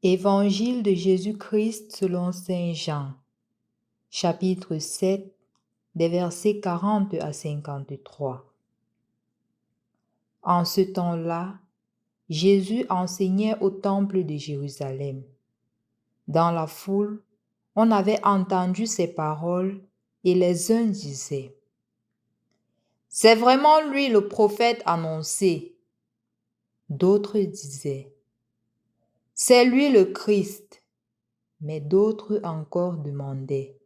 Évangile de Jésus-Christ selon Saint Jean, chapitre 7, des versets 40 à 53. En ce temps-là, Jésus enseignait au temple de Jérusalem. Dans la foule, on avait entendu ses paroles et les uns disaient: « C'est vraiment lui le prophète annoncé. » D'autres disaient: « C'est lui le Christ. » Mais d'autres encore demandaient: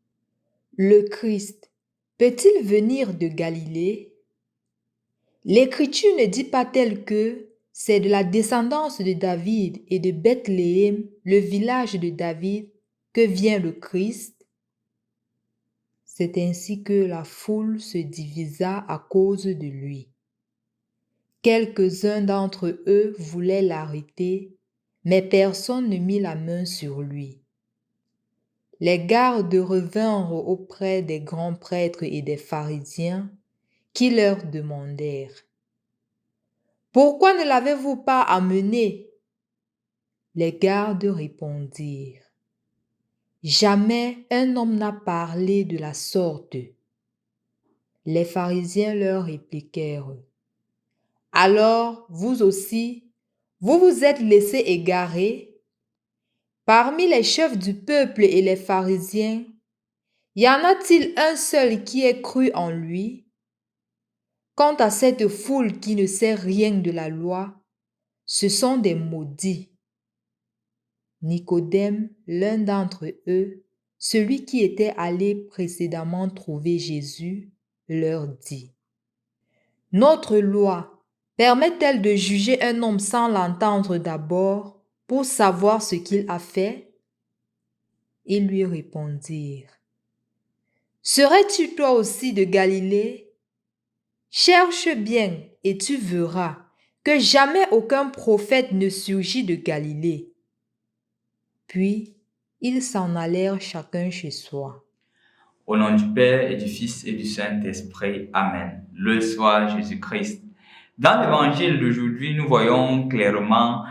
« Le Christ peut-il venir de Galilée? L'Écriture ne dit pas-elle que c'est de la descendance de David et de Bethléem, le village de David, que vient le Christ? » C'est ainsi que la foule se divisa à cause de lui. Quelques-uns d'entre eux voulaient l'arrêter, mais personne ne mit la main sur lui. Les gardes revinrent auprès des grands prêtres et des pharisiens, qui leur demandèrent: « Pourquoi ne l'avez-vous pas amené? » Les gardes répondirent: « Jamais un homme n'a parlé de la sorte. » Les pharisiens leur répliquèrent: « Alors, vous aussi, vous vous êtes laissés égarer? Parmi les chefs du peuple et les pharisiens, y en a-t-il un seul qui ait cru en lui? Quant à cette foule qui ne sait rien de la loi, ce sont des maudits. » Nicodème, l'un d'entre eux, celui qui était allé précédemment trouver Jésus, leur dit: « Notre loi permet-elle de juger un homme sans l'entendre d'abord pour savoir ce qu'il a fait? » Ils lui répondirent: « Serais-tu toi aussi de Galilée? Cherche bien et tu verras que jamais aucun prophète ne surgit de Galilée. » Puis ils s'en allèrent chacun chez soi. Au nom du Père et du Fils et du Saint-Esprit. Amen. Le soit Jésus-Christ. Dans l'évangile d'aujourd'hui, nous voyons clairement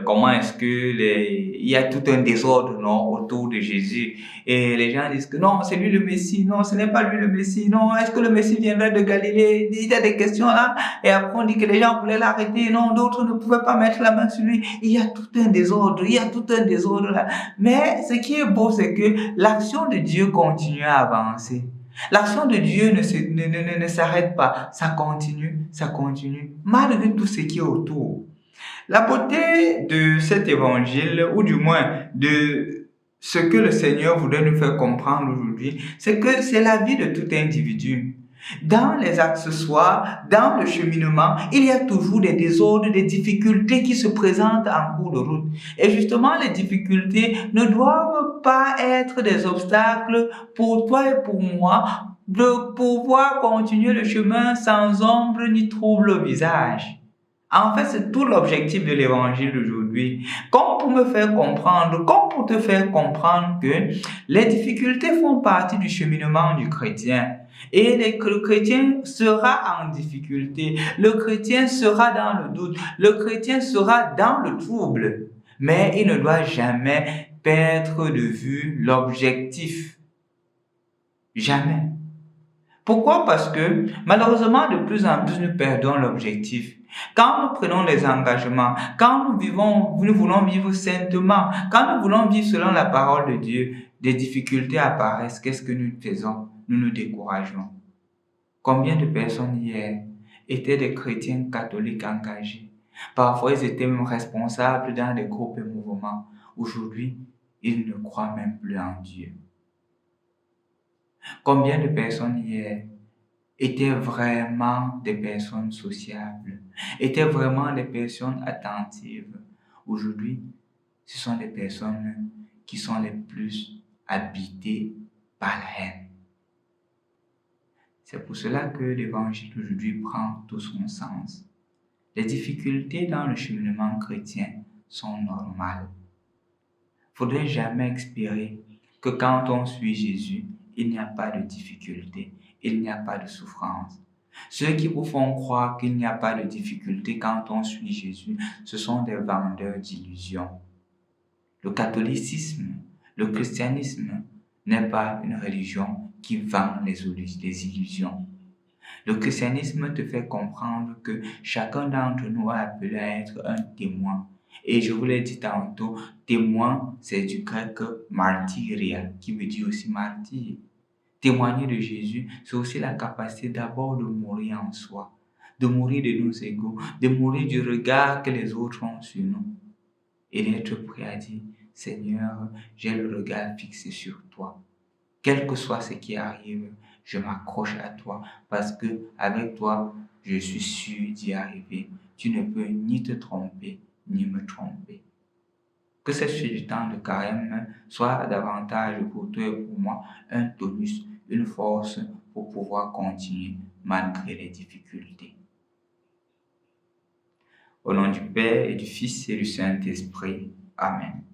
comment est-ce que il y a tout un désordre autour de Jésus. Et les gens disent que non, c'est lui le Messie. Non, ce n'est pas lui le Messie. Non, est-ce que le Messie viendrait de Galilée? Il y a des questions là. Et après, on dit que les gens voulaient l'arrêter. Non, d'autres ne pouvaient pas mettre la main sur lui. Il y a tout un désordre. Il y a tout un désordre là. Mais ce qui est beau, c'est que l'action de Dieu continue à avancer. L'action de Dieu ne s'arrête pas, ça continue, malgré tout ce qui est autour. La beauté de cet évangile, ou du moins de ce que le Seigneur voudrait nous faire comprendre aujourd'hui, c'est que c'est la vie de tout individu. Dans les accessoires, dans le cheminement, il y a toujours des désordres, des difficultés qui se présentent en cours de route. Et justement, les difficultés ne doivent pas être des obstacles pour toi et pour moi de pouvoir continuer le chemin sans ombre ni trouble au visage. En fait, c'est tout l'objectif de l'évangile d'aujourd'hui. Comme pour me faire comprendre, comme pour te faire comprendre que les difficultés font partie du cheminement du chrétien. Et le chrétien sera en difficulté, le chrétien sera dans le doute, le chrétien sera dans le trouble. Mais il ne doit jamais perdre de vue l'objectif. Jamais. Pourquoi? Parce que malheureusement, de plus en plus, nous perdons l'objectif. Quand nous prenons les engagements, quand nous voulons vivre saintement, quand nous voulons vivre selon la parole de Dieu, des difficultés apparaissent. Qu'est-ce que nous faisons? Nous nous décourageons. Combien de personnes hier étaient des chrétiens catholiques engagés? Parfois, ils étaient même responsables dans des groupes et mouvements. Aujourd'hui, ils ne croient même plus en Dieu. Combien de personnes hier étaient vraiment des personnes sociables, étaient vraiment des personnes attentives? Aujourd'hui, ce sont des personnes qui sont les plus habitées par la haine. C'est pour cela que l'évangile d'aujourd'hui prend tout son sens. Les difficultés dans le cheminement chrétien sont normales. Il ne faudrait jamais espérer que quand on suit Jésus, il n'y a pas de difficulté, il n'y a pas de souffrance. Ceux qui vous font croire qu'il n'y a pas de difficulté quand on suit Jésus, ce sont des vendeurs d'illusions. Le catholicisme, le christianisme n'est pas une religion qui vend les illusions. Le christianisme te fait comprendre que chacun d'entre nous est appelé à être un témoin. Et je vous l'ai dit tantôt, témoin, c'est du grec martyria, qui veut dire aussi martyr. Témoigner de Jésus, c'est aussi la capacité d'abord de mourir en soi, de mourir de nos égos, de mourir du regard que les autres ont sur nous. Et d'être prêt à dire, Seigneur, j'ai le regard fixé sur toi. Quel que soit ce qui arrive, je m'accroche à toi parce que avec toi, je suis sûr d'y arriver. Tu ne peux ni te tromper, ni me tromper. Que cette suite du temps de carême soit davantage pour toi et pour moi un tonus, une force pour pouvoir continuer malgré les difficultés. Au nom du Père et du Fils et du Saint-Esprit. Amen.